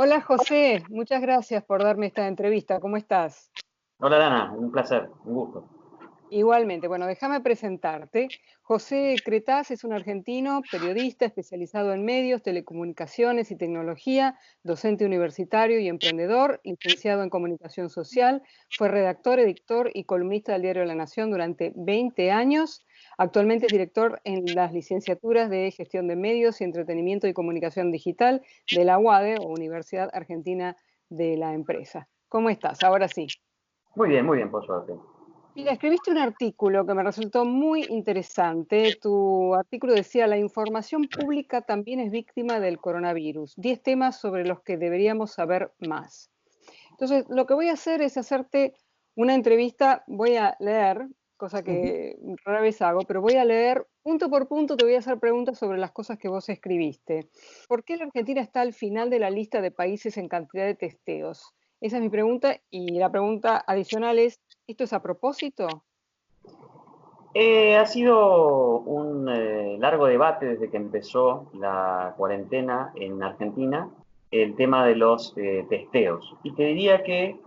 Hola José, muchas gracias por darme esta entrevista. ¿Cómo estás? Hola Dana, un placer, un gusto. Igualmente, bueno, déjame presentarte. José Cretaz es un argentino, periodista especializado en medios, telecomunicaciones y tecnología, docente universitario y emprendedor, licenciado en comunicación social, fue redactor, editor y columnista del diario La Nación durante 20 años. Actualmente es director en las licenciaturas de Gestión de Medios y Entretenimiento y Comunicación Digital de la UADE o Universidad Argentina de la Empresa. ¿Cómo estás? Ahora sí. Muy bien, por suerte. Mira, escribiste un artículo que me resultó muy interesante. Tu artículo decía, la información pública también es víctima del coronavirus. 10 temas sobre los que deberíamos saber más. Entonces, lo que voy a hacer es hacerte una entrevista, voy a leer, cosa Ujú. que rara vez hago, pero voy a leer punto por punto, te voy a hacer preguntas sobre las cosas que vos escribiste. ¿Por qué la Argentina está al final de la lista de países en cantidad de testeos? Esa es mi pregunta y la pregunta adicional es, ¿esto es a propósito? Ha sido un largo debate desde que empezó la cuarentena en Argentina, el tema de los testeos. Y te diría que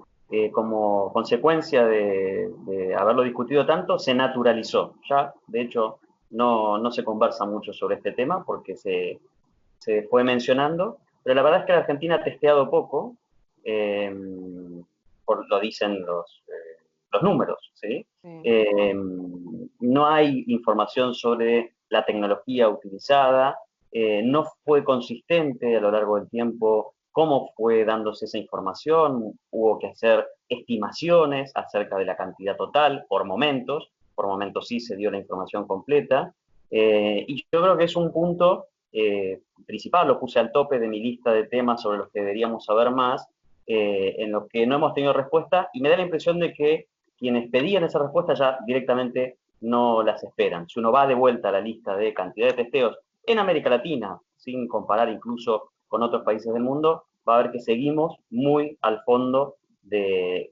como consecuencia de haberlo discutido tanto, se naturalizó. Ya, de hecho, no se conversa mucho sobre este tema porque se fue mencionando, pero la verdad es que la Argentina ha testeado poco, eh, lo dicen los números, ¿sí? Sí. Eh, no hay información sobre la tecnología utilizada, no fue consistente a lo largo del tiempo cómo fue dándose esa información, hubo que hacer estimaciones acerca de la cantidad total por momentos sí se dio la información completa, y yo creo que es un punto principal, lo puse al tope de mi lista de temas sobre los que deberíamos saber más, en los que no hemos tenido respuesta, y me da la impresión de que quienes pedían esa respuesta ya directamente no las esperan. Si uno va de vuelta a la lista de cantidad de testeos en América Latina, sin comparar incluso con otros países del mundo, va a ver que seguimos muy al fondo de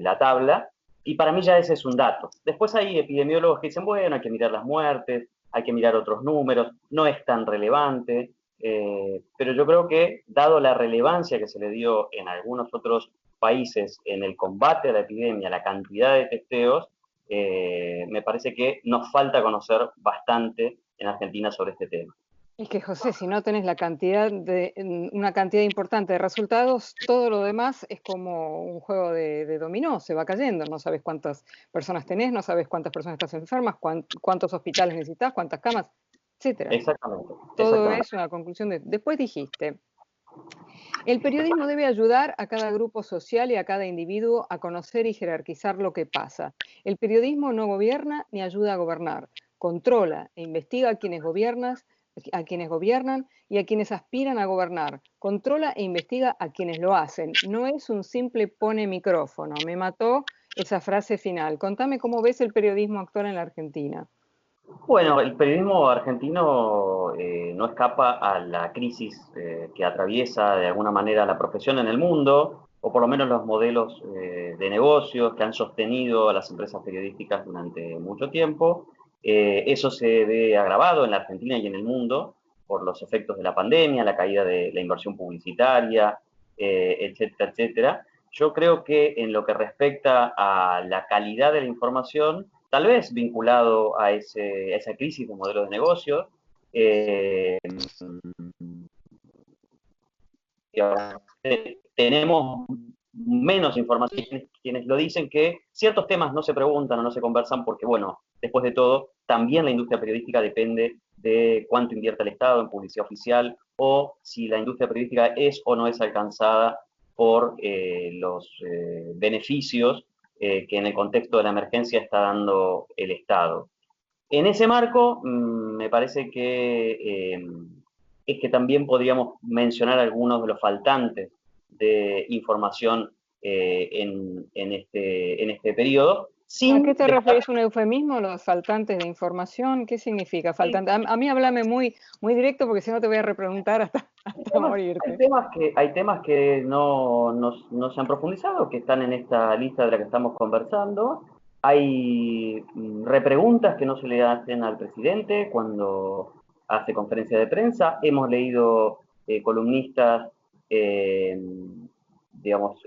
la tabla, y para mí ya ese es un dato. Después hay epidemiólogos que dicen, bueno, hay que mirar las muertes, hay que mirar otros números, no es tan relevante, pero yo creo que, dado la relevancia que se le dio en algunos otros países en el combate a la epidemia, la cantidad de testeos, me parece que nos falta conocer bastante en Argentina sobre este tema. Es que José, si no tenés una cantidad importante de resultados, todo lo demás es como un juego de dominó, se va cayendo. No sabes cuántas personas tenés, no sabes cuántas personas estás enfermas, cuántos hospitales necesitas, cuántas camas, etcétera. Exactamente, Todo exactamente. es una conclusión de. Después dijiste, el periodismo debe ayudar a cada grupo social y a cada individuo a conocer y jerarquizar lo que pasa. El periodismo no gobierna ni ayuda a gobernar. Controla e investiga a quienes gobiernan y a quienes aspiran a gobernar. Controla e investiga a quienes lo hacen. No es un simple pone micrófono. Me mató esa frase final. Contame cómo ves el periodismo actual en la Argentina. Bueno, el periodismo argentino no escapa a la crisis que atraviesa de alguna manera la profesión en el mundo, o por lo menos los modelos de negocios que han sostenido a las empresas periodísticas durante mucho tiempo. Eso se ve agravado en la Argentina y en el mundo por los efectos de la pandemia, la caída de la inversión publicitaria, etcétera, etcétera. Yo creo que en lo que respecta a la calidad de la información, tal vez vinculado a esa crisis de modelos de negocio, eh, tenemos menos información. Quienes lo dicen que ciertos temas no se preguntan o no se conversan porque, bueno, después de todo, también la industria periodística depende de cuánto invierte el Estado en publicidad oficial o si la industria periodística es o no es alcanzada por los beneficios que en el contexto de la emergencia está dando el Estado. En ese marco, me parece que es que también podríamos mencionar algunos de los faltantes de información en este periodo, ¿A qué sin te dejar. referís? ¿Un eufemismo, los faltantes de información? ¿Qué significa faltante? A mí háblame muy directo porque si no te voy a repreguntar hasta, hasta morirte. Hay temas que no se han profundizado, que están en esta lista de la que estamos conversando. Hay repreguntas que no se le hacen al presidente cuando hace conferencia de prensa. Hemos leído columnistas digamos,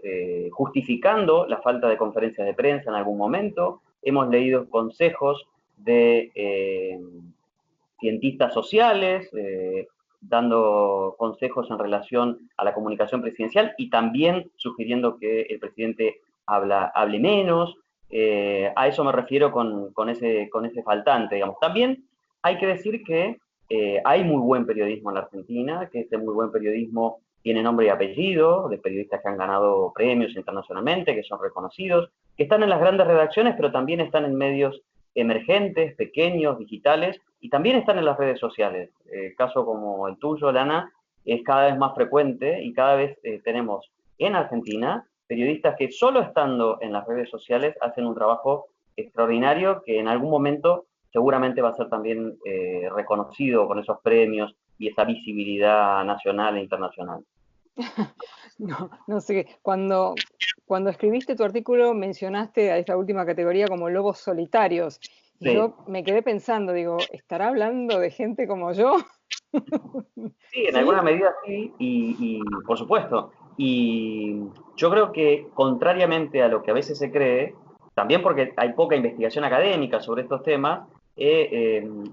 justificando la falta de conferencias de prensa en algún momento. Hemos leído consejos de cientistas sociales, dando consejos en relación a la comunicación presidencial y también sugiriendo que el presidente hable menos. A eso me refiero con ese faltante, digamos. También hay que decir que hay muy buen periodismo en la Argentina, que este muy buen periodismo tiene nombre y apellido, de periodistas que han ganado premios internacionalmente, que son reconocidos, que están en las grandes redacciones, pero también están en medios emergentes, pequeños, digitales, y también están en las redes sociales. Caso como el tuyo, Lana, es cada vez más frecuente y cada vez tenemos en Argentina periodistas que solo estando en las redes sociales hacen un trabajo extraordinario que en algún momento seguramente va a ser también reconocido con esos premios y esa visibilidad nacional e internacional. No, no sé, cuando escribiste tu artículo mencionaste a esta última categoría como lobos solitarios. Y sí. yo me quedé pensando, digo, ¿estará hablando de gente como yo? Sí, en ¿Sí? alguna medida sí, y por supuesto. Y yo creo que, contrariamente a lo que a veces se cree, también porque hay poca investigación académica sobre estos temas,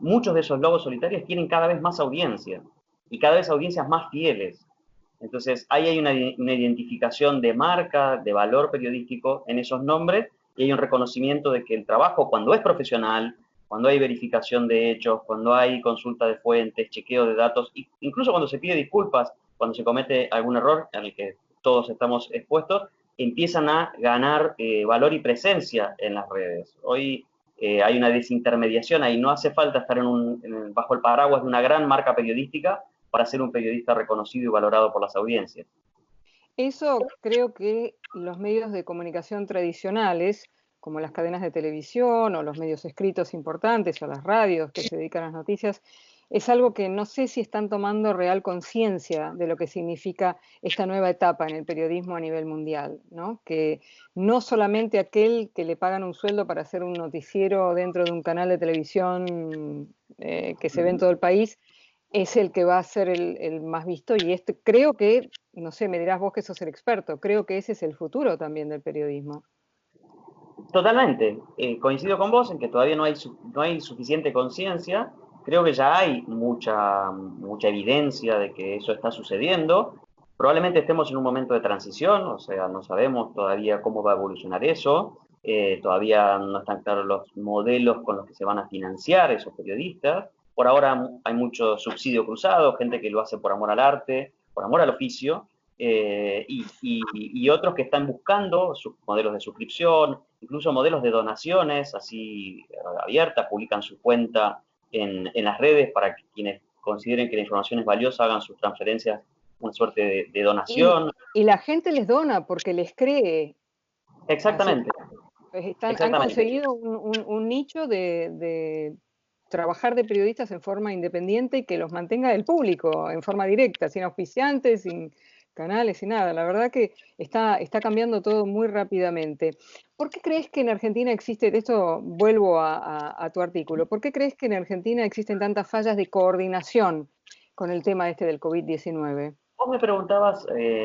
muchos de esos lobos solitarios tienen cada vez más audiencia y cada vez audiencias más fieles. Entonces, ahí hay una identificación de marca, de valor periodístico en esos nombres y hay un reconocimiento de que el trabajo, cuando es profesional, cuando hay verificación de hechos, cuando hay consulta de fuentes, chequeo de datos, incluso cuando se pide disculpas, cuando se comete algún error en el que todos estamos expuestos, empiezan a ganar valor y presencia en las redes. Hoy hay una desintermediación, ahí no hace falta estar bajo el paraguas de una gran marca periodística para ser un periodista reconocido y valorado por las audiencias. Eso creo que los medios de comunicación tradicionales, como las cadenas de televisión o los medios escritos importantes o las radios que se dedican a las noticias, es algo que no sé si están tomando real conciencia de lo que significa esta nueva etapa en el periodismo a nivel mundial, ¿no? Que no solamente aquel que le pagan un sueldo para hacer un noticiero dentro de un canal de televisión que se ve en todo el país, es el que va a ser el más visto y creo que, no sé, me dirás vos que sos el experto, creo que ese es el futuro también del periodismo. Totalmente. Coincido con vos en que todavía no hay suficiente conciencia. Creo que ya hay mucha evidencia de que eso está sucediendo. Probablemente estemos en un momento de transición, o sea, no sabemos todavía cómo va a evolucionar eso. Todavía no están claros los modelos con los que se van a financiar esos periodistas. Por ahora hay mucho subsidio cruzado, gente que lo hace por amor al arte, por amor al oficio, y otros que están buscando sus modelos de suscripción, incluso modelos de donaciones, así abiertas, publican su cuenta en las redes para que quienes consideren que la información es valiosa hagan sus transferencias, una suerte de donación. Y la gente les dona porque les cree. Exactamente. Han conseguido un nicho de trabajar de periodistas en forma independiente y que los mantenga del público, en forma directa, sin auspiciantes, sin canales, sin nada. La verdad que está cambiando todo muy rápidamente. ¿Por qué crees que en Argentina existe, de esto vuelvo a tu artículo, ¿por qué crees que en Argentina existen tantas fallas de coordinación con el tema este del COVID-19? Vos me preguntabas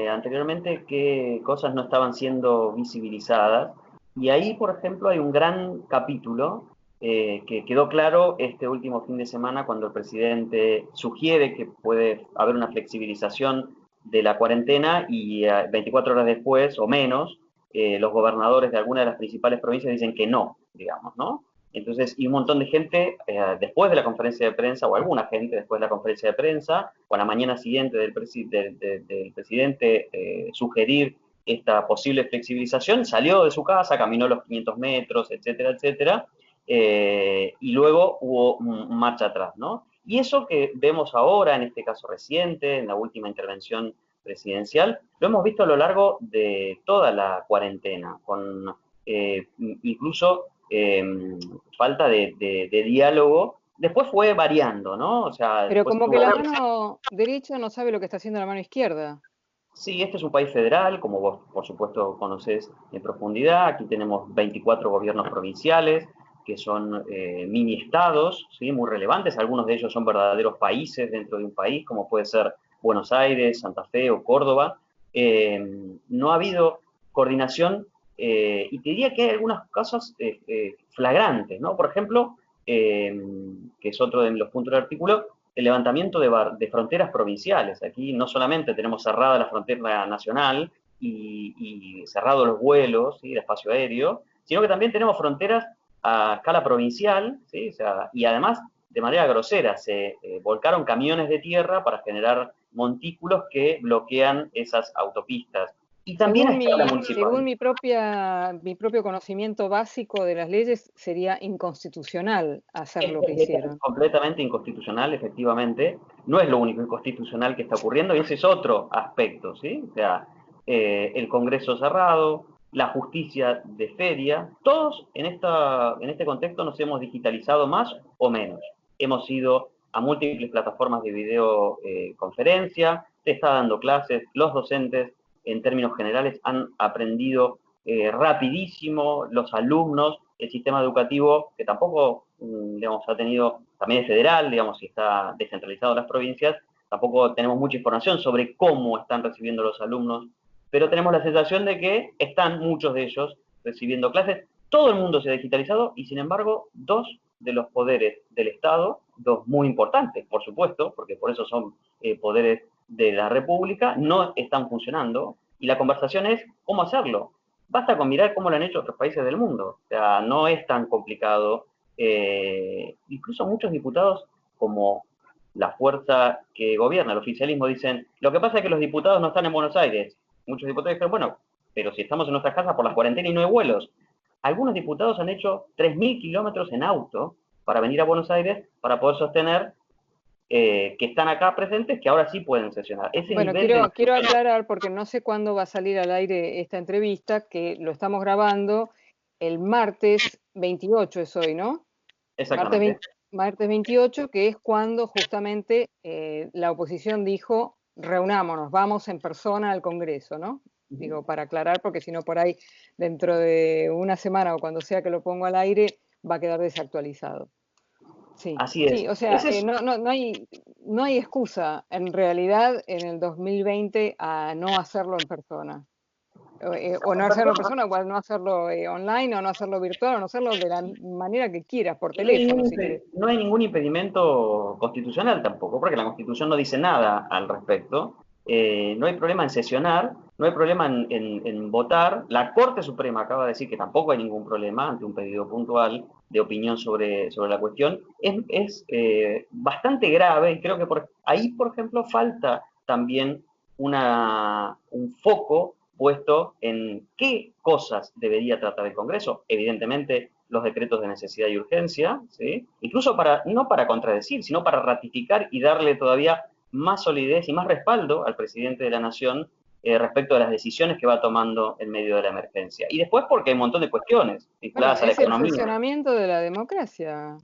anteriormente qué cosas no estaban siendo visibilizadas, y ahí, por ejemplo, hay un gran capítulo que quedó claro este último fin de semana cuando el presidente sugiere que puede haber una flexibilización de la cuarentena y 24 horas después o menos, los gobernadores de alguna de las principales provincias dicen que no, digamos, ¿no? Entonces, y un montón de gente, después de la conferencia de prensa, o alguna gente después de la conferencia de prensa, o a la mañana siguiente del presidente sugerir esta posible flexibilización, salió de su casa, caminó los 500 metros, etcétera, etcétera, y luego hubo marcha atrás, ¿no? Y eso que vemos ahora, en este caso reciente, en la última intervención presidencial, lo hemos visto a lo largo de toda la cuarentena, con incluso falta de diálogo. Después fue variando, ¿no? O sea, Pero como que la mano derecha no sabe lo que está haciendo la mano izquierda. Sí, este es un país federal, como vos por supuesto conocés en profundidad. Aquí tenemos 24 gobiernos provinciales, que son mini estados, ¿sí? Muy relevantes. Algunos de ellos son verdaderos países dentro de un país, como puede ser Buenos Aires, Santa Fe o Córdoba, no ha habido coordinación y te diría que hay algunas cosas flagrantes, ¿no? Por ejemplo, que es otro de los puntos del artículo, el levantamiento de fronteras provinciales. Aquí no solamente tenemos cerrada la frontera nacional y cerrados los vuelos, ¿sí? El espacio aéreo, sino que también tenemos fronteras a escala provincial, ¿sí? O sea, y además de manera grosera se volcaron camiones de tierra para generar montículos que bloquean esas autopistas. Y también a escala municipal. Según mi propio conocimiento básico de las leyes, sería inconstitucional hacer lo que hicieron. Es completamente inconstitucional, efectivamente. No es lo único inconstitucional que está ocurriendo, y ese es otro aspecto, ¿sí? O sea, el Congreso cerrado, la justicia de feria, todos en este contexto nos hemos digitalizado más o menos. Hemos ido a múltiples plataformas de videoconferencia, te está dando clases, los docentes en términos generales han aprendido rapidísimo, los alumnos, el sistema educativo, que tampoco, digamos, ha tenido, también es federal, digamos, y está descentralizado en las provincias, tampoco tenemos mucha información sobre cómo están recibiendo los alumnos, pero tenemos la sensación de que están muchos de ellos recibiendo clases. Todo el mundo se ha digitalizado y, sin embargo, dos de los poderes del Estado, dos muy importantes, por supuesto, porque por eso son poderes de la República, no están funcionando, y la conversación es cómo hacerlo. Basta con mirar cómo lo han hecho otros países del mundo. O sea, no es tan complicado. Incluso muchos diputados, como la fuerza que gobierna, el oficialismo, dicen, lo que pasa es que los diputados no están en Buenos Aires. Muchos diputados dicen, bueno, pero si estamos en nuestras casas por las cuarentenas y no hay vuelos. Algunos diputados han hecho 3.000 kilómetros en auto para venir a Buenos Aires para poder sostener que están acá presentes, que ahora sí pueden sesionar. Bueno, quiero aclarar, porque no sé cuándo va a salir al aire esta entrevista, que lo estamos grabando el martes 28, es hoy, ¿no? Exactamente. Martes 28, que es cuando justamente la oposición dijo, reunámonos, vamos en persona al Congreso, ¿no? Digo, para aclarar, porque si no por ahí, dentro de una semana o cuando sea que lo pongo al aire, va a quedar desactualizado. Sí, así es. Sí, o sea, no hay excusa en realidad en el 2020 a no hacerlo en persona. O no hacerlo en persona, o no hacerlo online, o no hacerlo virtual, o no hacerlo de la manera que quieras, por teléfono, si quieres. No hay ningún impedimento constitucional tampoco, porque la Constitución no dice nada al respecto. No hay problema en sesionar, no hay problema en votar. La Corte Suprema acaba de decir que tampoco hay ningún problema ante un pedido puntual de opinión sobre la cuestión. Es bastante grave y creo que ahí, por ejemplo, falta también un foco puesto en qué cosas debería tratar el Congreso. Evidentemente, los decretos de necesidad y urgencia, ¿sí? Incluso no para contradecir, sino para ratificar y darle todavía más solidez y más respaldo al presidente de la Nación respecto a las decisiones que va tomando en medio de la emergencia. Y después porque hay un montón de cuestiones vinculadas a la economía. Es el funcionamiento de la democracia.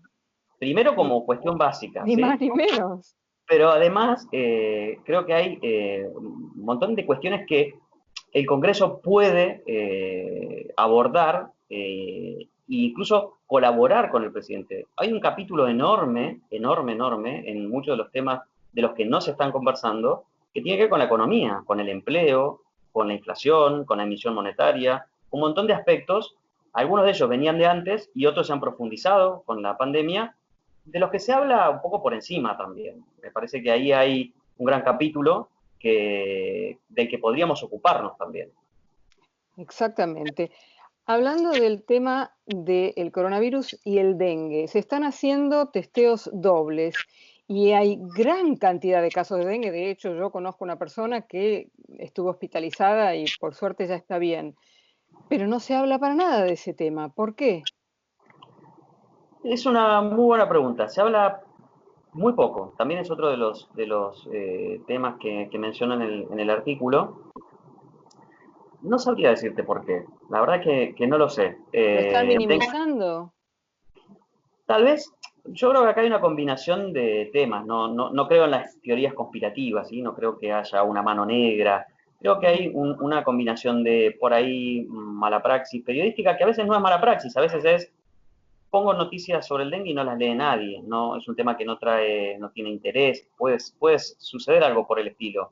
Primero como cuestión básica. Ni ¿sí? más ni menos. Pero además creo que hay un montón de cuestiones que el Congreso puede abordar e incluso colaborar con el presidente. Hay un capítulo enorme, en muchos de los temas de los que no se están conversando, que tiene que ver con la economía, con el empleo, con la inflación, con la emisión monetaria, un montón de aspectos. Algunos de ellos venían de antes y otros se han profundizado con la pandemia, de los que se habla un poco por encima también. Me parece que ahí hay un gran capítulo del que podríamos ocuparnos también. Exactamente. Hablando del tema del coronavirus y el dengue, se están haciendo testeos dobles y hay gran cantidad de casos de dengue. De hecho, yo conozco una persona que estuvo hospitalizada y por suerte ya está bien. Pero no se habla para nada de ese tema. ¿Por qué? Es una muy buena pregunta. Se habla muy poco. También es otro de los temas que mencionan en el artículo. No sabría decirte por qué. La verdad que no lo sé. ¿Lo están minimizando? Tal vez, yo creo que acá hay una combinación de temas. No creo en las teorías conspirativas, ¿sí? No creo que haya una mano negra. Creo que hay una combinación de, por ahí, mala praxis periodística, que a veces no es mala praxis, a veces es pongo noticias sobre el dengue y no las lee nadie, no es un tema que no tiene interés, puede suceder algo por el estilo.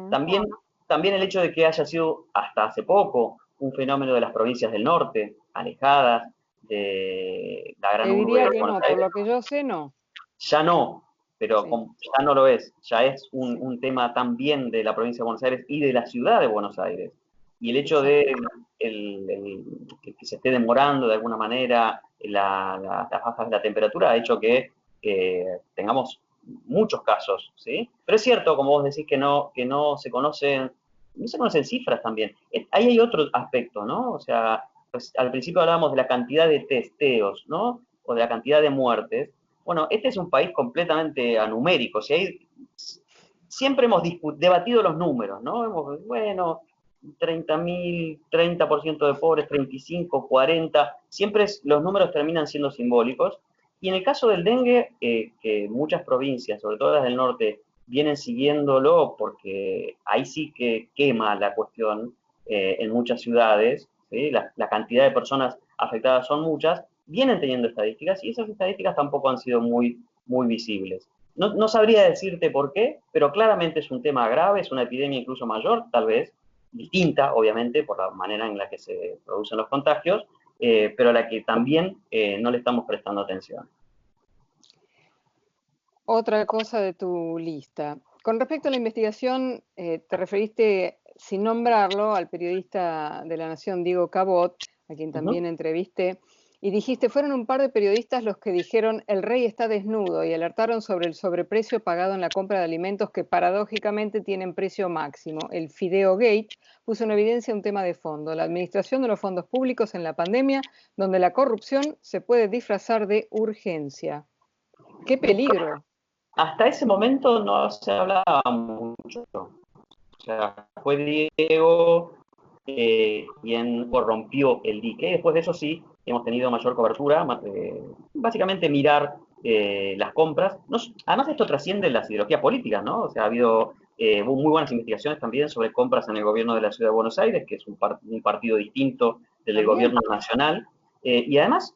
También, también el hecho de que haya sido hasta hace poco un fenómeno de las provincias del norte, alejadas de la gran Te urbe diría de que Buenos no, por Aires, lo que yo sé, no. ya no, pero Sí, ya no lo es, ya es sí, un tema también de la provincia de Buenos Aires y de la ciudad de Buenos Aires. Y el hecho de exacto. que se esté demorando de alguna manera las bajas de la temperatura ha hecho que tengamos muchos casos, ¿sí? Pero es cierto, como vos decís, que no se conocen cifras también. Ahí hay otro aspecto, ¿no? O sea, pues al principio hablábamos de la cantidad de testeos, ¿no? O de la cantidad de muertes. Bueno, este es un país completamente anumérico. Si hay, siempre hemos debatido los números, ¿no? Bueno, 30.000, 30% de pobres, 35, 40, siempre los números terminan siendo simbólicos. Y en el caso del dengue, que muchas provincias, sobre todo las del norte, vienen siguiéndolo porque ahí sí que quema la cuestión en muchas ciudades, ¿sí? La cantidad de personas afectadas son muchas, vienen teniendo estadísticas y esas estadísticas tampoco han sido muy visibles. No sabría decirte por qué, pero claramente es un tema grave, es una epidemia incluso mayor, tal vez, distinta, obviamente, por la manera en la que se producen los contagios, pero a la que también no le estamos prestando atención. Otra cosa de tu lista. Con respecto a la investigación, te referiste, sin nombrarlo, al periodista de La Nación, Diego Cabot, a quien Uh -huh. también entrevisté, y dijiste, fueron un par de periodistas los que dijeron, el rey está desnudo, y alertaron sobre el sobreprecio pagado en la compra de alimentos que paradójicamente tienen precio máximo. El Fideo Gate puso en evidencia un tema de fondo, la administración de los fondos públicos en la pandemia, donde la corrupción se puede disfrazar de urgencia. ¡Qué peligro! Hasta ese momento no se hablaba mucho. O sea, fue Diego quien corrompió el dique. Después de eso sí, hemos tenido mayor cobertura, básicamente mirar las compras. Además esto trasciende las ideologías políticas, ¿no? O sea, ha habido muy buenas investigaciones también sobre compras en el gobierno de la Ciudad de Buenos Aires, que es un partido distinto del También. gobierno nacional. Y además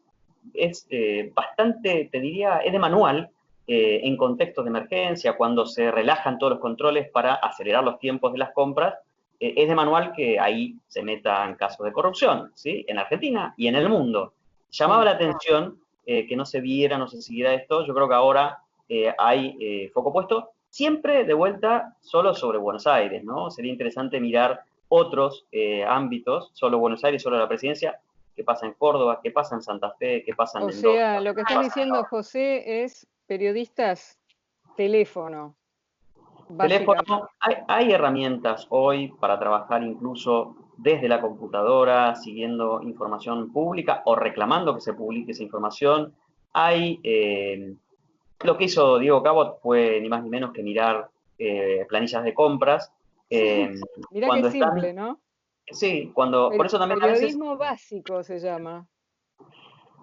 es bastante, te diría, es de manual en contextos de emergencia, cuando se relajan todos los controles para acelerar los tiempos de las compras, es de manual que ahí se metan casos de corrupción, ¿sí? En Argentina y en el mundo. Llamaba Sí. la atención que no se viera, no se siguiera esto. Yo creo que ahora hay foco puesto, siempre de vuelta solo sobre Buenos Aires, ¿no? Sería interesante mirar otros ámbitos, solo Buenos Aires, solo la presidencia, qué pasa en Córdoba, qué pasa en Santa Fe, qué pasa en O Mendoza, sea, lo que qué estás pasa en diciendo, Norte. José, es periodistas teléfono, básicamente. Teléfono, hay herramientas hoy para trabajar incluso desde la computadora, siguiendo información pública o reclamando que se publique esa información. Hay, lo que hizo Diego Cabot fue ni más ni menos que mirar planillas de compras. Sí, eh, mirá qué cuando están, simple, ¿no? sí, por eso también a veces, Periodismo básico se llama.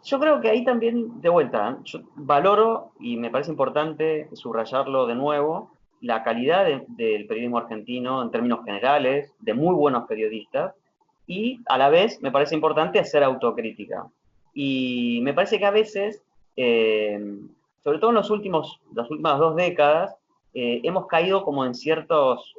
yo creo que ahí también, de vuelta, yo valoro y me parece importante subrayarlo de nuevo, la calidad del periodismo argentino en términos generales, de muy buenos periodistas, y a la vez me parece importante hacer autocrítica. Y me parece que a veces, eh, sobre todo en las últimas 2 décadas, hemos caído como en ciertos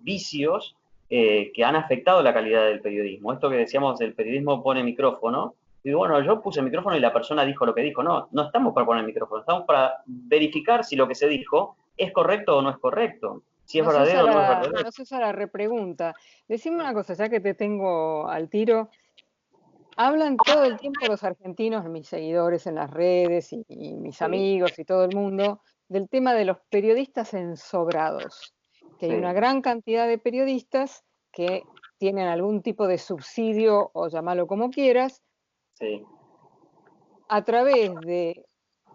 vicios que han afectado la calidad del periodismo. Esto que decíamos, el periodismo pone micrófono, y bueno, yo puse el micrófono y la persona dijo lo que dijo. No, no estamos para poner el micrófono, estamos para verificar si lo que se dijo es correcto o no es correcto, si es verdadero o no es verdadero. No se usa la repregunta. Decime una cosa, ya que te tengo al tiro. Hablan todo el tiempo los argentinos, mis seguidores en las redes y mis Sí, amigos y todo el mundo, del tema de los periodistas ensobrados, que hay una sí, gran cantidad de periodistas que tienen algún tipo de subsidio, o llamarlo como quieras, sí. a través de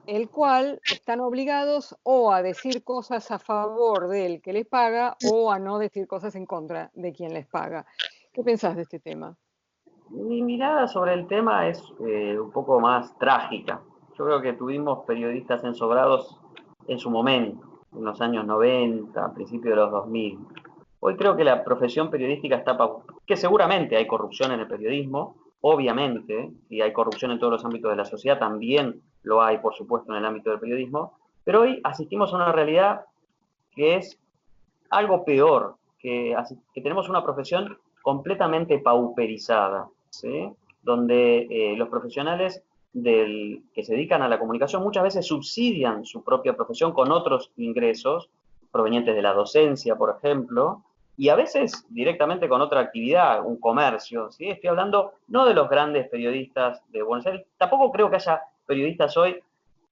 el cual están obligados o a decir cosas a favor del que les paga o a no decir cosas en contra de quien les paga. ¿Qué pensás de este tema? Mi mirada sobre el tema es un poco más trágica. Yo creo que tuvimos periodistas ensobrados en su momento, en los años 90, a principios de los 2000. Hoy creo que la profesión periodística está, que seguramente hay corrupción en el periodismo, obviamente, y hay corrupción en todos los ámbitos de la sociedad, también lo hay, por supuesto, en el ámbito del periodismo, pero hoy asistimos a una realidad que es algo peor, que tenemos una profesión completamente pauperizada, ¿sí? Donde los profesionales que se dedican a la comunicación muchas veces subsidian su propia profesión con otros ingresos provenientes de la docencia, por ejemplo, y a veces directamente con otra actividad, un comercio, ¿sí? Estoy hablando no de los grandes periodistas de Buenos Aires, tampoco creo que haya periodistas hoy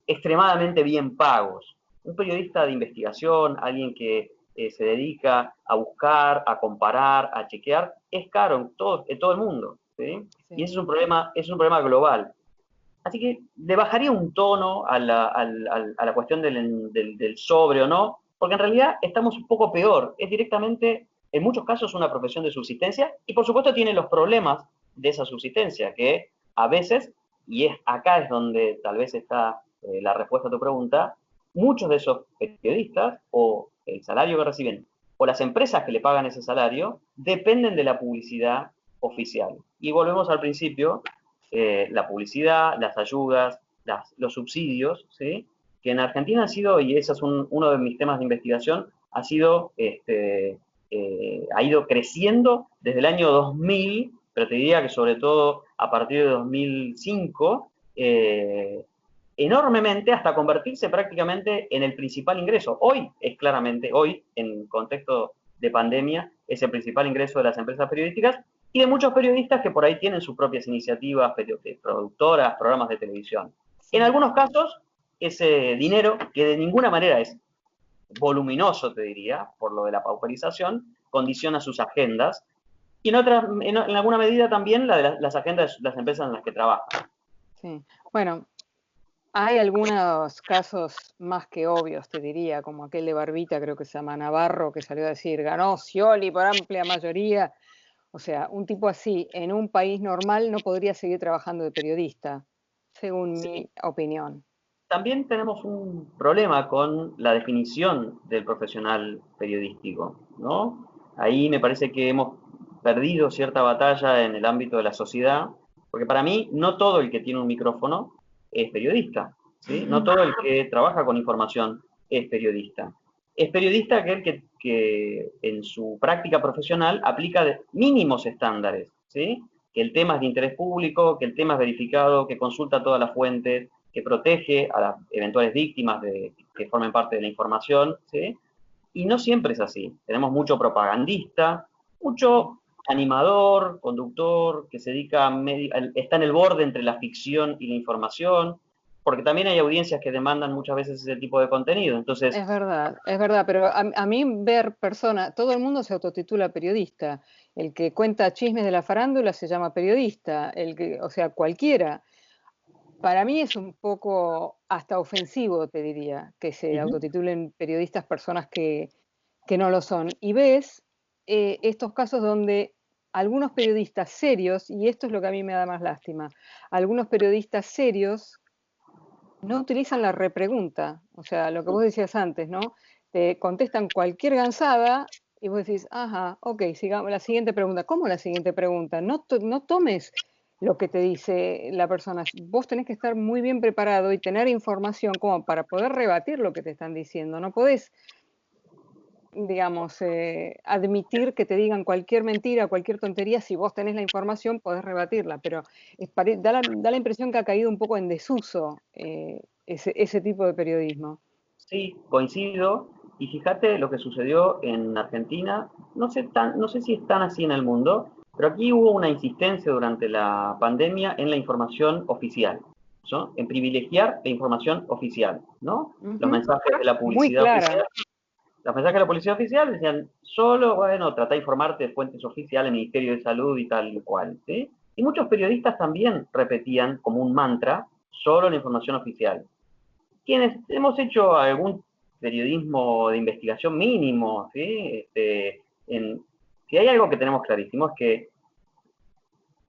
extremadamente bien pagos. Un periodista de investigación, alguien que se dedica a buscar, a comparar, a chequear, es caro en todo el mundo, ¿sí? Sí. Y ese es un problema global. Así que le bajaría un tono a la cuestión del sobre o no, porque en realidad estamos un poco peor. Es directamente, en muchos casos, una profesión de subsistencia y por supuesto tiene los problemas de esa subsistencia, que a veces, y acá es donde tal vez está la respuesta a tu pregunta, muchos de esos periodistas o el salario que reciben o las empresas que le pagan ese salario dependen de la publicidad oficial. Y volvemos al principio, la publicidad, las ayudas, los subsidios, ¿sí? Que en Argentina han sido, y ese es uno de mis temas de investigación, ha ido creciendo desde el año 2000, pero te diría que sobre todo a partir de 2005, enormemente hasta convertirse prácticamente en el principal ingreso. Hoy es claramente, hoy en contexto de pandemia, es el principal ingreso de las empresas periodísticas y de muchos periodistas que por ahí tienen sus propias iniciativas, productoras, programas de televisión. Sí. En algunos casos, ese dinero, que de ninguna manera es voluminoso, te diría, por lo de la pauperización, condiciona sus agendas y en alguna medida también la de las agendas de las empresas en las que trabajan. Sí. Bueno, hay algunos casos más que obvios, te diría, como aquel de Barbita, creo que se llama Navarro, que salió a decir, ganó Scioli por amplia mayoría. O sea, un tipo así, en un país normal, no podría seguir trabajando de periodista, según mi opinión. También tenemos un problema con la definición del profesional periodístico, ¿no? Ahí me parece que hemos perdido cierta batalla en el ámbito de la sociedad, porque para mí no todo el que tiene un micrófono es periodista, ¿sí? No todo el que trabaja con información es periodista. Es periodista aquel que en su práctica profesional aplica mínimos estándares, ¿sí? Que el tema es de interés público, que el tema es verificado, que consulta todas las fuentes, que protege a las eventuales víctimas que formen parte de la información, ¿sí? Y no siempre es así. Tenemos mucho propagandista, mucho animador, conductor, que se dedica está en el borde entre la ficción y la información, porque también hay audiencias que demandan muchas veces ese tipo de contenido. Entonces, Es verdad, pero a mí ver personas, todo el mundo se autotitula periodista. El que cuenta chismes de la farándula se llama periodista, o sea, cualquiera. Para mí es un poco hasta ofensivo, te diría, que se autotitulen periodistas personas que no lo son. Y ves estos casos donde algunos periodistas serios, y esto es lo que a mí me da más lástima, algunos periodistas serios no utilizan la repregunta. O sea, lo que vos decías antes, ¿no? Te contestan cualquier gansada y vos decís, ajá, ok, sigamos la siguiente pregunta. ¿Cómo la siguiente pregunta? No tomes lo que te dice la persona. Vos tenés que estar muy bien preparado y tener información como para poder rebatir lo que te están diciendo. No podés, digamos, admitir que te digan cualquier mentira, cualquier tontería. Si vos tenés la información, podés rebatirla, pero da la impresión que ha caído un poco en desuso ese tipo de periodismo. sí, coincido. Y fíjate lo que sucedió en Argentina. No sé si es tan así en el mundo, pero aquí hubo una insistencia durante la pandemia en la información oficial, ¿no? En privilegiar la información oficial, ¿no? Los mensajes de la Muy publicidad clara. oficial. Los mensajes de la publicidad oficial decían, solo, bueno, trata de informarte de fuentes oficiales, Ministerio de Salud y tal y cual, ¿sí? Y muchos periodistas también repetían como un mantra, solo la información oficial. Quienes hemos hecho algún periodismo de investigación mínimo, ¿sí? Si hay algo que tenemos clarísimo es que,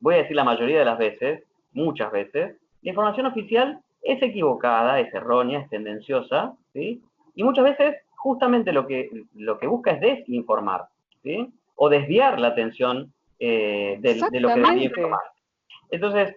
voy a decir la mayoría de las veces, muchas veces, la información oficial es equivocada, es errónea, es tendenciosa, ¿sí? Y muchas veces justamente lo que busca es desinformar, ¿sí? O desviar la atención de lo que debería informar. Entonces,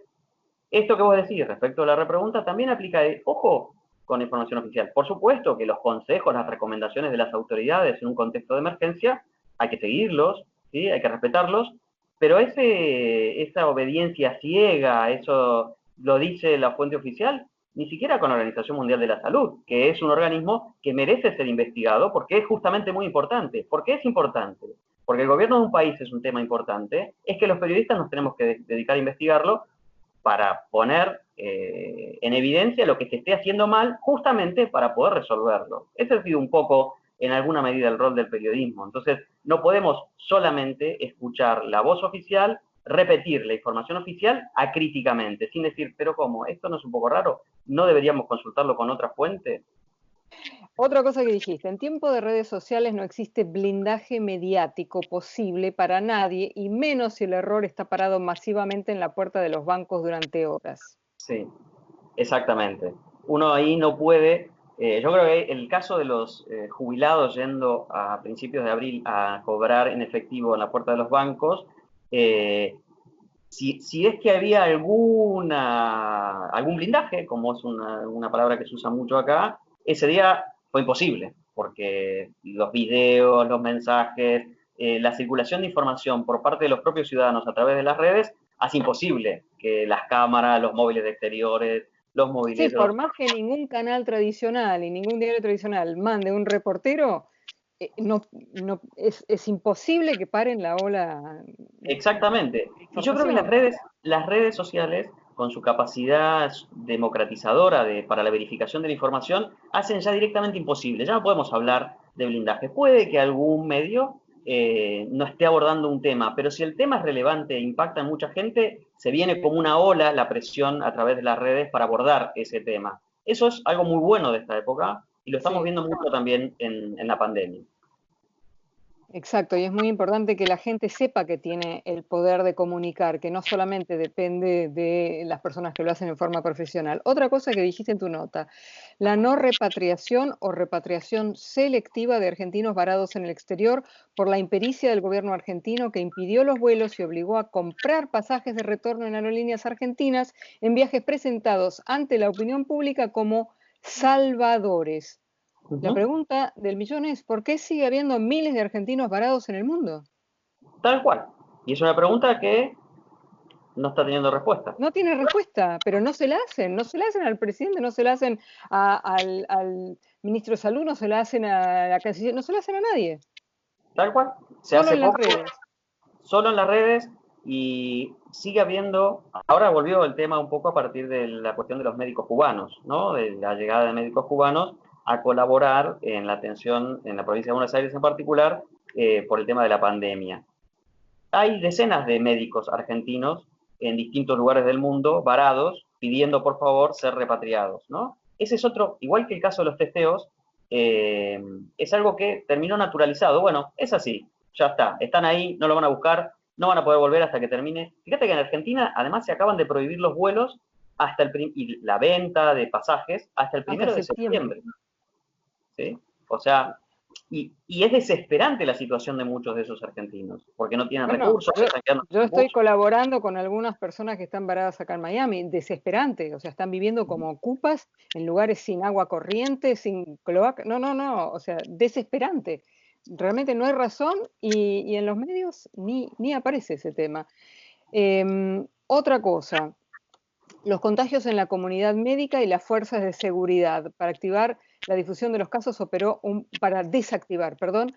esto que vos decís respecto a la repregunta también aplica, ojo con la información oficial. Por supuesto que los consejos, las recomendaciones de las autoridades en un contexto de emergencia, hay que seguirlos, ¿sí? Hay que respetarlos, pero esa obediencia ciega, eso lo dice la fuente oficial, ni siquiera con la Organización Mundial de la Salud, que es un organismo que merece ser investigado porque es justamente muy importante. ¿Por qué es importante? Porque el gobierno de un país es un tema importante, es que los periodistas nos tenemos que dedicar a investigarlo para poner en evidencia lo que se esté haciendo mal, justamente para poder resolverlo. Ese ha sido un poco, en alguna medida, el rol del periodismo. Entonces, no podemos solamente escuchar la voz oficial, repetir la información oficial acríticamente, sin decir, pero ¿cómo? ¿Esto no es un poco raro? ¿No deberíamos consultarlo con otra fuente? Otra cosa que dijiste, en tiempo de redes sociales no existe blindaje mediático posible para nadie, y menos si el error está parado masivamente en la puerta de los bancos durante horas. Sí, exactamente. Uno ahí no puede, yo creo que el caso de los jubilados yendo a principios de abril a cobrar en efectivo en la puerta de los bancos, eh, si es que había algún blindaje, como es una palabra que se usa mucho acá, ese día fue imposible, porque los videos, los mensajes, la circulación de información por parte de los propios ciudadanos a través de las redes hace imposible que las cámaras, los móviles de exteriores, los Sí, por mobileros. más que ningún canal tradicional y ningún diario tradicional mande un reportero, es imposible que paren la ola Exactamente. de Y yo creo que información. las redes sociales, con su capacidad democratizadora para la verificación de la información, hacen ya directamente imposible. Ya no podemos hablar de blindaje. Puede que algún medio no esté abordando un tema, pero si el tema es relevante e impacta en mucha gente, se viene como una ola la presión a través de las redes para abordar ese tema. Eso es algo muy bueno de esta época y lo estamos Sí. viendo mucho también en la pandemia. Exacto, y es muy importante que la gente sepa que tiene el poder de comunicar, que no solamente depende de las personas que lo hacen en forma profesional. Otra cosa que dijiste en tu nota, la no repatriación o repatriación selectiva de argentinos varados en el exterior por la impericia del gobierno argentino, que impidió los vuelos y obligó a comprar pasajes de retorno en aerolíneas argentinas en viajes presentados ante la opinión pública como salvadores. La Ujú. pregunta del millón es, ¿por qué sigue habiendo miles de argentinos varados en el mundo? Tal cual. Y es una pregunta que no está teniendo respuesta. No tiene respuesta, pero no se la hacen al presidente, no se la hacen al ministro de Salud, no se la hacen a la canciller, no se la hacen a nadie, Tal cual. Se solo hace en las poco, redes. solo en las redes y sigue habiendo, ahora volvió el tema un poco a partir de la cuestión de los médicos cubanos, ¿no? De la llegada de médicos cubanos a colaborar en la atención en la provincia de Buenos Aires en particular por el tema de la pandemia. Hay decenas de médicos argentinos en distintos lugares del mundo varados pidiendo por favor ser repatriados, ¿no? Ese es otro, igual que el caso de los testeos, es algo que terminó naturalizado. Bueno, es así, ya está, están ahí, no lo van a buscar, no van a poder volver hasta que termine. Fíjate que en Argentina además se acaban de prohibir los vuelos y la venta de pasajes hasta el Hasta primero de septiembre. septiembre, ¿sí? O sea, y es desesperante la situación de muchos de esos argentinos, porque no tienen Bueno, recursos, se están quedando yo sin estoy recursos. colaborando con algunas personas que están varadas acá en Miami, desesperante, o sea, están viviendo como ocupas en lugares sin agua corriente, sin cloaca, no, o sea, desesperante. Realmente no hay razón y en los medios ni aparece ese tema. Otra cosa, los contagios en la comunidad médica y las fuerzas de seguridad. Para activar la difusión de los casos para desactivar, perdón,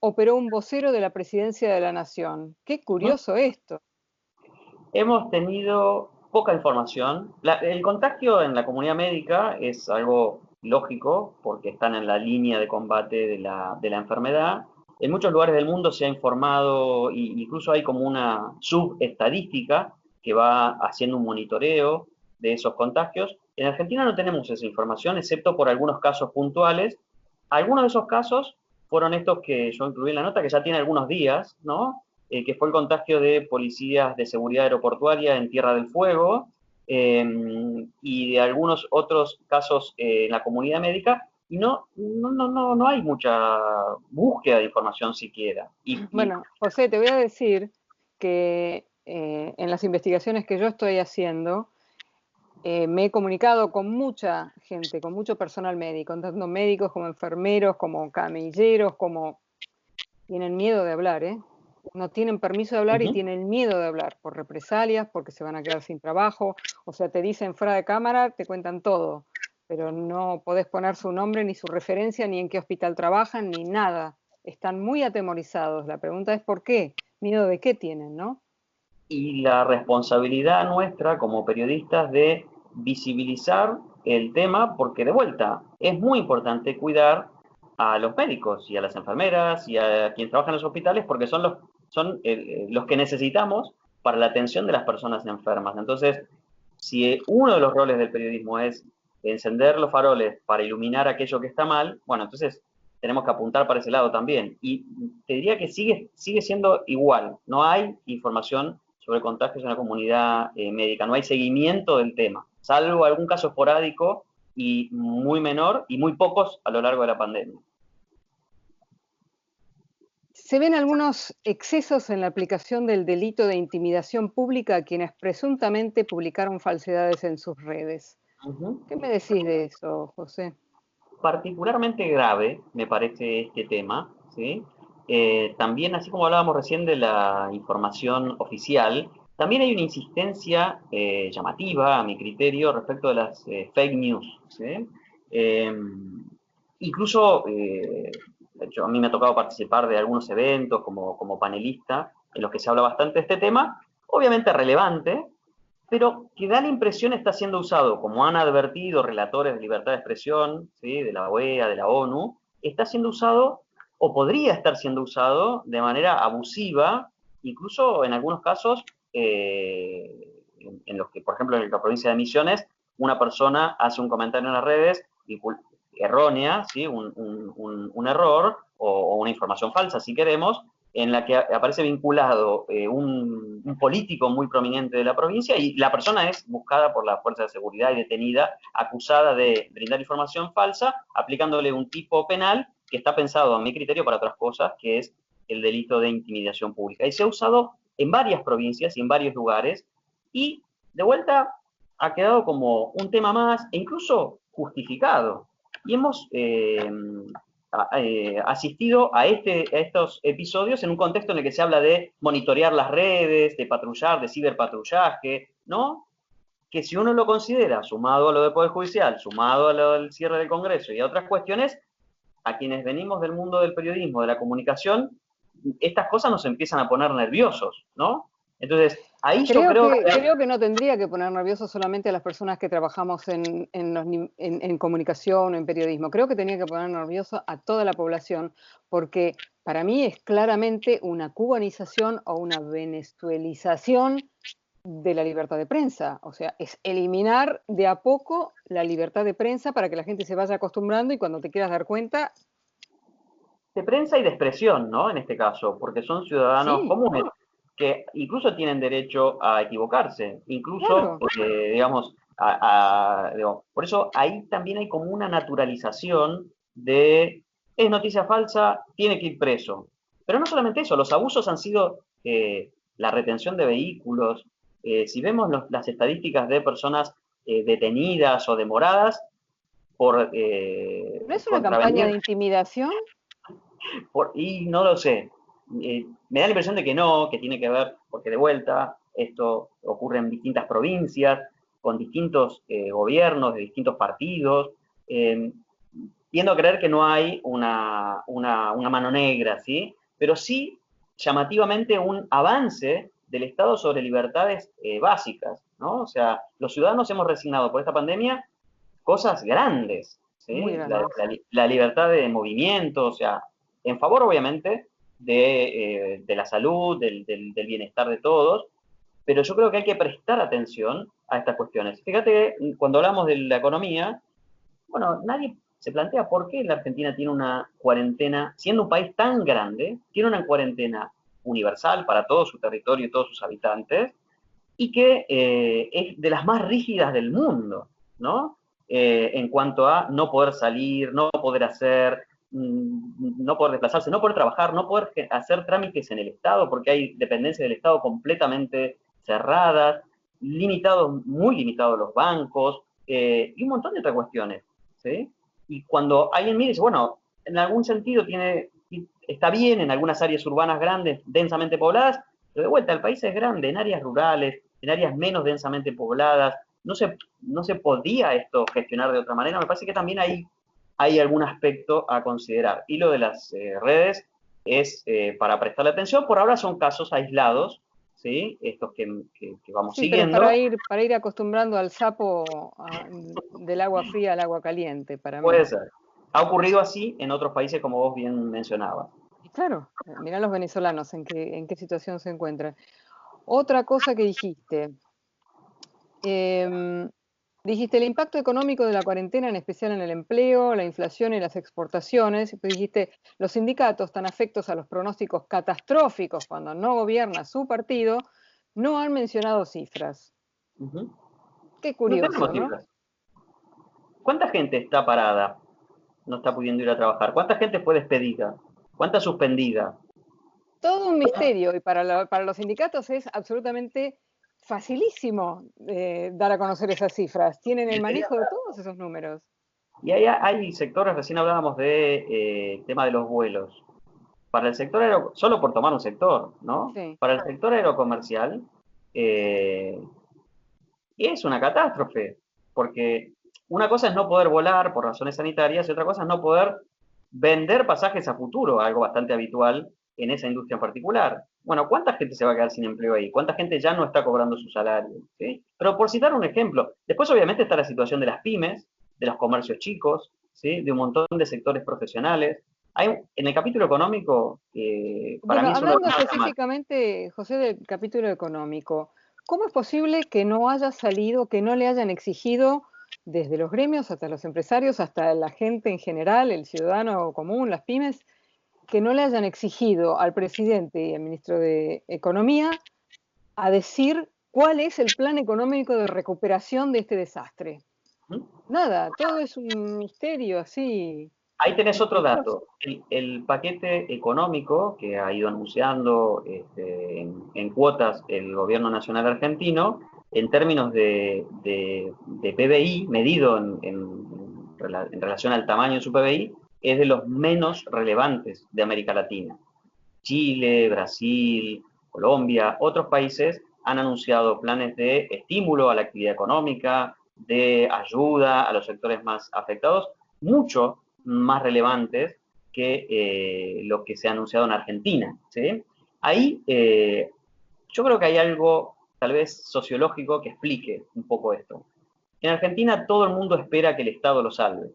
operó un vocero de la Presidencia de la Nación. Qué curioso esto. Hemos tenido poca información. El contagio en la comunidad médica es algo lógico porque están en la línea de combate de la enfermedad. En muchos lugares del mundo se ha informado, e incluso hay como una subestadística que va haciendo un monitoreo de esos contagios. En Argentina no tenemos esa información, excepto por algunos casos puntuales. Algunos de esos casos fueron estos que yo incluí en la nota, que ya tiene algunos días, ¿no? Que fue el contagio de policías de seguridad aeroportuaria en Tierra del Fuego, y de algunos otros casos en la comunidad médica, y no hay mucha búsqueda de información siquiera. Bueno, José, te voy a decir que en las investigaciones que yo estoy haciendo, me he comunicado con mucha gente, con mucho personal médico, tanto médicos como enfermeros, como camilleros, como tienen miedo de hablar, ¿eh? No tienen permiso de hablar y tienen miedo de hablar por represalias, porque se van a quedar sin trabajo. O sea, te dicen fuera de cámara, te cuentan todo, pero no podés poner su nombre, ni su referencia, ni en qué hospital trabajan, ni nada. Están muy atemorizados. La pregunta es ¿por qué? ¿Miedo de qué tienen, no? Y la responsabilidad nuestra como periodistas de visibilizar el tema, porque de vuelta, es muy importante cuidar a los médicos y a las enfermeras y a quienes trabajan en los hospitales, porque son los que necesitamos para la atención de las personas enfermas. Entonces, si uno de los roles del periodismo es encender los faroles para iluminar aquello que está mal, bueno, entonces tenemos que apuntar para ese lado también. Y te diría que sigue siendo igual, no hay información sobre contagios en la comunidad médica, no hay seguimiento del tema, salvo algún caso esporádico y muy menor y muy pocos a lo largo de la pandemia. Se ven algunos excesos en la aplicación del delito de intimidación pública a quienes presuntamente publicaron falsedades en sus redes. ¿Qué me decís de eso, José? Particularmente grave me parece este tema, ¿sí? También, así como hablábamos recién de la información oficial, también hay una insistencia llamativa, a mi criterio, respecto de las fake news, ¿sí? Incluso, a mí me ha tocado participar de algunos eventos como panelista en los que se habla bastante de este tema, obviamente relevante, pero que da la impresión está siendo usado, como han advertido relatores de libertad de expresión, ¿sí? De la OEA, de la ONU, está siendo usado o podría estar siendo usado de manera abusiva, incluso en algunos casos en los que, por ejemplo, en la provincia de Misiones, una persona hace un comentario en las redes errónea, ¿sí? un error o una información falsa, si queremos, en la que aparece vinculado un político muy prominente de la provincia y la persona es buscada por la fuerza de seguridad y detenida, acusada de brindar información falsa, aplicándole un tipo penal que está pensado, a mi criterio, para otras cosas, que es el delito de intimidación pública. Y se ha usado en varias provincias y en varios lugares y, de vuelta, ha quedado como un tema más e incluso justificado. Y hemos asistido a estos episodios en un contexto en el que se habla de monitorear las redes, de patrullar, de ciberpatrullaje, ¿no? Que si uno lo considera, sumado a lo del Poder Judicial, sumado a lo del cierre del Congreso y a otras cuestiones, a quienes venimos del mundo del periodismo, de la comunicación, estas cosas nos empiezan a poner nerviosos, ¿no? Entonces, ahí yo creo que no tendría que poner nerviosos solamente a las personas que trabajamos en comunicación o en periodismo. Creo que tenía que poner nervioso a toda la población, porque para mí es claramente una cubanización o una venezuelización de la libertad de prensa. O sea, es eliminar de a poco la libertad de prensa para que la gente se vaya acostumbrando y cuando te quieras dar cuenta... De prensa y de expresión, ¿no? En este caso, porque son ciudadanos comunes que incluso tienen derecho a equivocarse, incluso, claro. Digamos, por eso ahí también hay como una naturalización de es noticia falsa, tiene que ir preso. Pero no solamente eso, los abusos han sido la retención de vehículos. Si vemos las estadísticas de personas detenidas o demoradas por... ¿No es una campaña de intimidación? Y no lo sé. Me da la impresión de que no, que tiene que ver, porque de vuelta, esto ocurre en distintas provincias, con distintos gobiernos, de distintos partidos, tiendo a creer que no hay una mano negra, ¿sí? Pero sí, llamativamente, un avance del Estado sobre libertades básicas, ¿no? O sea, los ciudadanos hemos resignado por esta pandemia cosas grandes, ¿sí? Muy grandes. La libertad de movimiento, o sea, en favor, obviamente, de la salud, del bienestar de todos, pero yo creo que hay que prestar atención a estas cuestiones. Fíjate, cuando hablamos de la economía, bueno, nadie se plantea por qué la Argentina tiene una cuarentena, siendo un país tan grande, tiene una cuarentena universal para todo su territorio y todos sus habitantes, y que es de las más rígidas del mundo, ¿no? En cuanto a no poder salir, no poder hacer, no poder desplazarse, no poder trabajar, no poder hacer trámites en el Estado, porque hay dependencias del Estado completamente cerradas, limitados, muy limitados los bancos, y un montón de otras cuestiones, ¿sí? Y cuando alguien mira y dice, bueno, en algún sentido está bien en algunas áreas urbanas grandes, densamente pobladas, pero de vuelta, el país es grande, en áreas rurales, en áreas menos densamente pobladas, no se podía esto gestionar de otra manera. Me parece que también hay algún aspecto a considerar. Y lo de las redes es para prestarle atención. Por ahora son casos aislados, ¿sí? Estos que vamos Sí, pero es siguiendo. para ir acostumbrando al sapo del agua fría al agua caliente, para mí. Puede ser. Ha ocurrido así en otros países, como vos bien mencionabas. Y claro, mirá los venezolanos en qué situación se encuentran. Otra cosa que dijiste, em, dijiste el impacto económico de la cuarentena, en especial en el empleo, la inflación y las exportaciones. Pues dijiste, los sindicatos, tan afectos a los pronósticos catastróficos cuando no gobierna su partido, no han mencionado cifras. Uh-huh. Qué No tenemos curioso, ¿no? cifras. ¿Cuánta gente está parada? No está pudiendo ir a trabajar. ¿Cuánta gente fue despedida? ¿Cuánta suspendida? Todo un misterio, y para los sindicatos es absolutamente facilísimo dar a conocer esas cifras. Tienen el manejo de todos esos números. Y hay sectores, recién hablábamos de tema de los vuelos. Para el sector solo por tomar un sector, ¿no? Sí. Para el sector aerocomercial, eh, es una catástrofe, porque una cosa es no poder volar por razones sanitarias y otra cosa es no poder vender pasajes a futuro, algo bastante habitual en esa industria en particular. Bueno, ¿cuánta gente se va a quedar sin empleo ahí? ¿Cuánta gente ya no está cobrando su salario? ¿Sí? Pero por citar un ejemplo, después obviamente está la situación de las pymes, de los comercios chicos, ¿sí? De un montón de sectores profesionales. En el capítulo económico, para Bueno, mí es uno de hablando los más llamativos. específicamente, José, del capítulo económico, ¿cómo es posible que no haya salido, que no le hayan exigido desde los gremios hasta los empresarios, hasta la gente en general, el ciudadano común, las pymes, que no le hayan exigido al presidente y al ministro de Economía a decir cuál es el plan económico de recuperación de este desastre? ¿Mm? Nada, todo es un misterio así Ahí tenés otro misterioso. dato. El paquete económico que ha ido anunciando en cuotas el gobierno nacional argentino, en términos de PBI, medido en relación al tamaño de su PBI, es de los menos relevantes de América Latina. Chile, Brasil, Colombia, otros países han anunciado planes de estímulo a la actividad económica, de ayuda a los sectores más afectados, mucho más relevantes que lo que se ha anunciado en Argentina. ¿Sí? Ahí yo creo que hay algo tal vez sociológico que explique un poco esto. En Argentina todo el mundo espera que el Estado lo salve.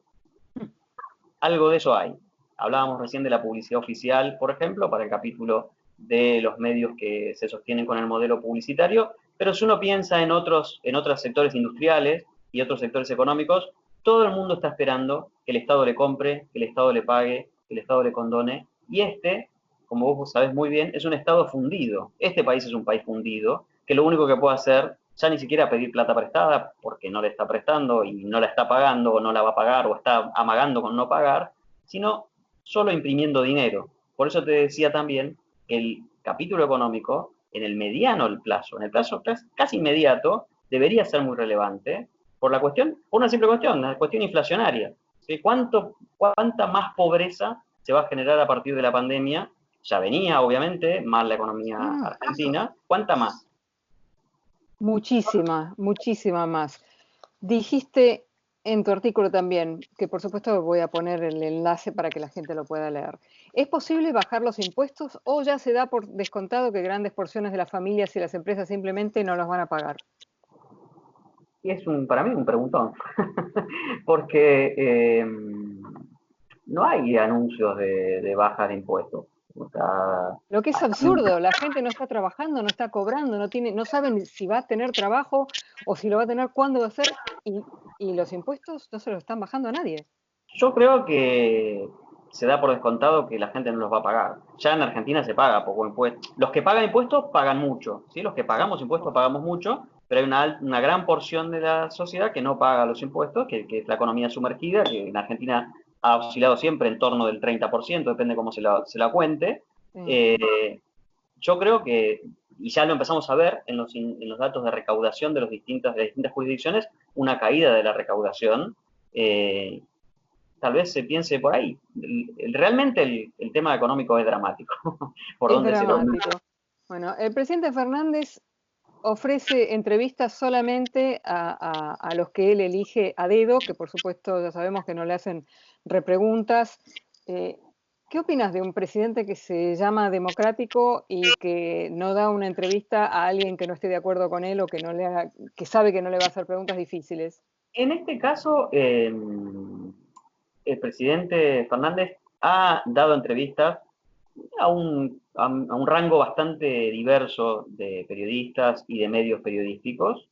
Algo de eso hay. Hablábamos recién de la publicidad oficial, por ejemplo, para el capítulo de los medios que se sostienen con el modelo publicitario, pero si uno piensa en otros sectores industriales y otros sectores económicos, todo el mundo está esperando que el Estado le compre, que el Estado le pague, que el Estado le condone, y como vos sabés muy bien, es un Estado fundido. Este país es un país fundido, que lo único que puede hacer ya ni siquiera pedir plata prestada, porque no le está prestando y no la está pagando o no la va a pagar o está amagando con no pagar, sino solo imprimiendo dinero. Por eso te decía también que el capítulo económico, en el mediano plazo, en el plazo casi inmediato, debería ser muy relevante por por una simple cuestión, la cuestión inflacionaria. ¿Sí? ¿Cuánta más pobreza se va a generar a partir de la pandemia? Ya venía, obviamente, mal la economía Mm. argentina. ¿Cuánta más? Muchísima, muchísima más. Dijiste en tu artículo también, que por supuesto voy a poner el enlace para que la gente lo pueda leer. ¿Es posible bajar los impuestos o ya se da por descontado que grandes porciones de las familias y las empresas simplemente no los van a pagar? Y es para mí un preguntón, porque no hay anuncios de bajas de impuestos. O sea, Lo que es absurdo, la gente no está trabajando, no está cobrando, no saben si va a tener trabajo o si lo va a tener, cuándo va a ser, y los impuestos no se los están bajando a nadie. yo creo que se da por descontado que la gente no los va a pagar. Ya en Argentina se paga poco impuesto. Los que pagan impuestos pagan mucho, ¿sí? Los que pagamos impuestos pagamos mucho, pero hay una gran porción de la sociedad que no paga los impuestos, que es la economía sumergida, que en Argentina ha oscilado siempre en torno del 30%, depende cómo se la cuente. Yo creo que, y ya lo empezamos a ver en los datos de recaudación de las distintas jurisdicciones, una caída de la recaudación. Tal vez se piense por ahí. Realmente el tema económico es dramático. Por Es donde se lo dramático. Bueno, el presidente Fernández ofrece entrevistas solamente a los que él elige a dedo, que por supuesto ya sabemos que no le hacen repreguntas. ¿Qué opinas de un presidente que se llama democrático y que no da una entrevista a alguien que no esté de acuerdo con él o que, que sabe que no le va a hacer preguntas difíciles? En este caso, el presidente Fernández ha dado entrevistas a un rango bastante diverso de periodistas y de medios periodísticos.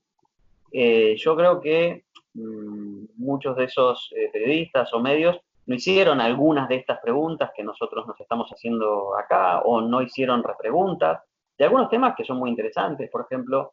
Yo creo que muchos de esos periodistas o medios no hicieron algunas de estas preguntas que nosotros nos estamos haciendo acá, o no hicieron repreguntas de algunos temas que son muy interesantes. Por ejemplo,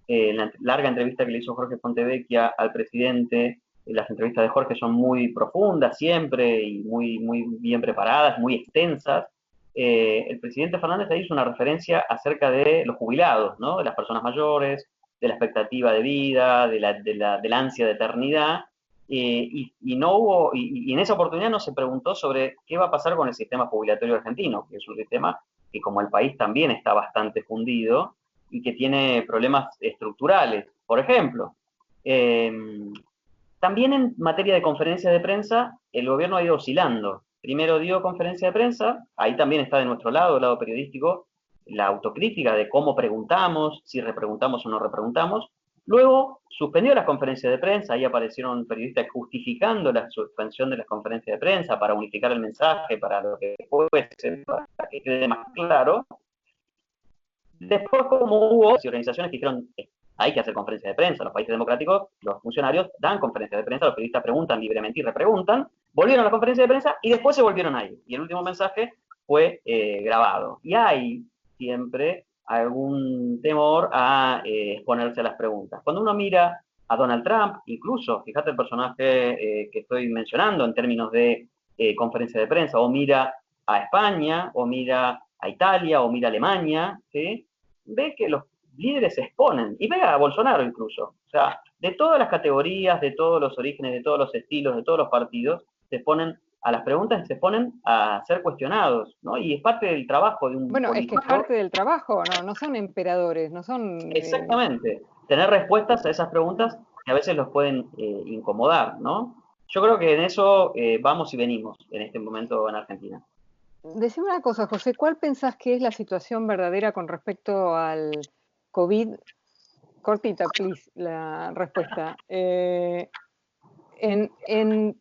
la larga entrevista que le hizo Jorge Fontevecchia al presidente, las entrevistas de Jorge son muy profundas siempre y muy bien preparadas, muy extensas. El presidente Fernández ahí hizo una referencia acerca de los jubilados, ¿no? De las personas mayores, de la expectativa de vida, de la ansia de eternidad, no hubo, y en esa oportunidad no se preguntó sobre qué va a pasar con el sistema jubilatorio argentino, que es un sistema que como el país también está bastante fundido y que tiene problemas estructurales. Por ejemplo, también en materia de conferencias de prensa, el gobierno ha ido oscilando. Primero dio conferencia de prensa, ahí también está de nuestro lado, el lado periodístico, la autocrítica de cómo preguntamos, si repreguntamos o no repreguntamos. Luego suspendió las conferencias de prensa, ahí aparecieron periodistas justificando la suspensión de las conferencias de prensa para unificar el mensaje, para lo que fuese, para que quede más claro. Después, como hubo organizaciones que dijeron, hay que hacer conferencias de prensa, en los países democráticos los funcionarios dan conferencias de prensa, los periodistas preguntan libremente y repreguntan, volvieron a la conferencia de prensa y después se volvieron a ir. Y el último mensaje fue grabado. Y hay siempre algún temor a exponerse a las preguntas. Cuando uno mira a Donald Trump, incluso, fíjate el personaje que estoy mencionando en términos de conferencia de prensa, o mira a España, o mira a Italia, o mira a Alemania, ¿sí? Ve que los líderes se exponen, y ve a Bolsonaro incluso. O sea, de todas las categorías, de todos los orígenes, de todos los estilos, de todos los partidos, se exponen a las preguntas y se ponen a ser cuestionados, ¿no? Y es parte del trabajo de un Bueno, político. es que es parte del trabajo, no son emperadores, no son... Exactamente. Tener respuestas a esas preguntas que a veces los pueden incomodar, ¿no? Yo creo que en eso vamos y venimos en este momento en Argentina. Decime una cosa, José, ¿cuál pensás que es la situación verdadera con respecto al COVID? Cortita, please, la respuesta. En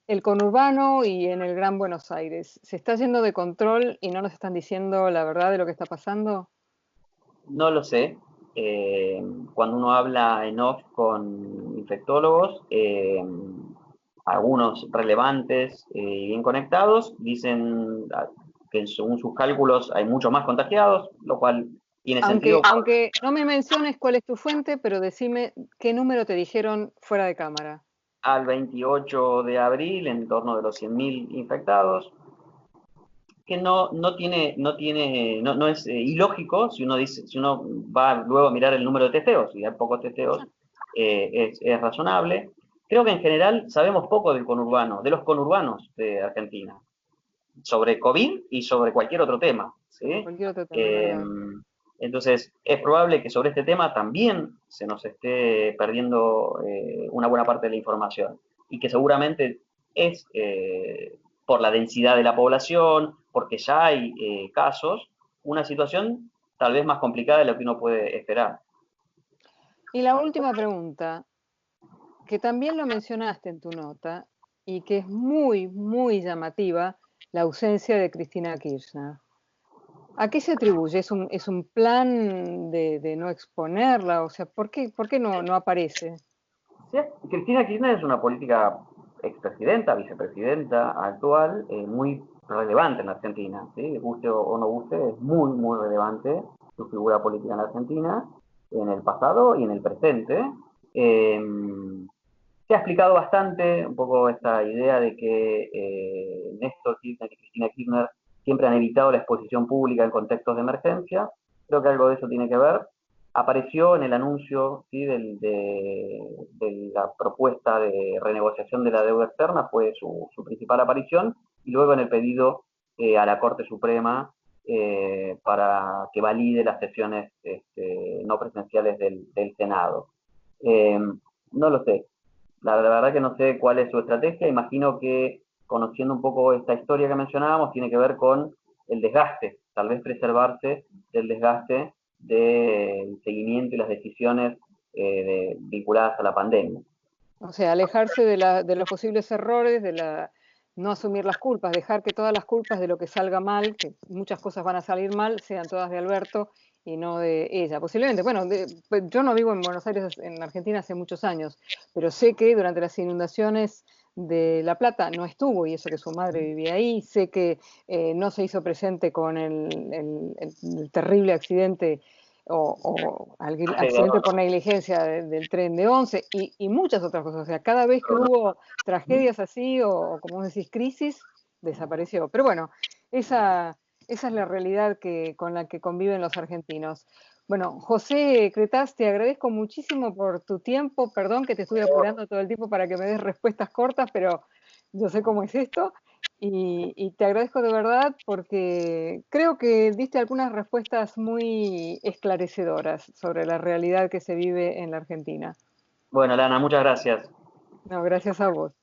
el conurbano y en el Gran Buenos Aires, ¿se está yendo de control y no nos están diciendo la verdad de lo que está pasando? No lo sé. Cuando uno habla en off con infectólogos, algunos relevantes y bien conectados dicen que según sus cálculos hay muchos más contagiados, lo cual tiene sentido. Aunque no me menciones cuál es tu fuente, pero decime qué número te dijeron fuera de cámara. Al 28 de abril, en torno de los 100.000 infectados, que no es ilógico si uno va luego a mirar el número de testeos, y hay pocos testeos, es razonable. Creo que en general sabemos poco del conurbano, de los conurbanos de Argentina, sobre COVID y sobre cualquier otro tema, ¿sí? Cualquier otro tema, Entonces, es probable que sobre este tema también se nos esté perdiendo una buena parte de la información, y que seguramente es por la densidad de la población, porque ya hay casos, una situación tal vez más complicada de lo que uno puede esperar. Y la última pregunta, que también lo mencionaste en tu nota y que es muy, muy llamativa, la ausencia de Cristina Kirchner. ¿A qué se atribuye? ¿Es un plan de no exponerla? O sea, ¿por qué no aparece? Sí, Cristina Kirchner es una política expresidenta, vicepresidenta actual, muy relevante en la Argentina, ¿sí? Guste o no guste, es muy relevante su figura política en la Argentina, en el pasado y en el presente. Se ha explicado bastante un poco esta idea de que Néstor Kirchner y Cristina Kirchner siempre han evitado la exposición pública en contextos de emergencia. Creo que algo de eso tiene que ver. Apareció en el anuncio, ¿sí?, de la propuesta de renegociación de la deuda externa, fue su principal aparición, y luego en el pedido a la Corte Suprema para que valide las sesiones no presenciales del Senado. Eh, no lo sé. La verdad que no sé cuál es su estrategia. Imagino que, conociendo un poco esta historia que mencionábamos, tiene que ver con el desgaste, tal vez preservarse del desgaste del seguimiento y las decisiones vinculadas a la pandemia. O sea, alejarse de los posibles errores, no asumir las culpas, dejar que todas las culpas de lo que salga mal, que muchas cosas van a salir mal, sean todas de Alberto y no de ella. Posiblemente, bueno, pues yo no vivo en Buenos Aires, en Argentina, hace muchos años, pero sé que durante las inundaciones de La Plata no estuvo, y eso que su madre vivía ahí. Sé que no se hizo presente con el terrible accidente o accidente por negligencia del tren de Once y muchas otras cosas. O sea, cada vez que hubo tragedias así o como vos decís, crisis, desapareció. Pero bueno, esa es la realidad con la que conviven los argentinos. Bueno, José Cretaz, te agradezco muchísimo por tu tiempo. Perdón que te estuve apurando todo el tiempo para que me des respuestas cortas, pero yo sé cómo es esto. Y te agradezco de verdad porque creo que diste algunas respuestas muy esclarecedoras sobre la realidad que se vive en la Argentina. Bueno, Lana, muchas gracias. No, gracias a vos.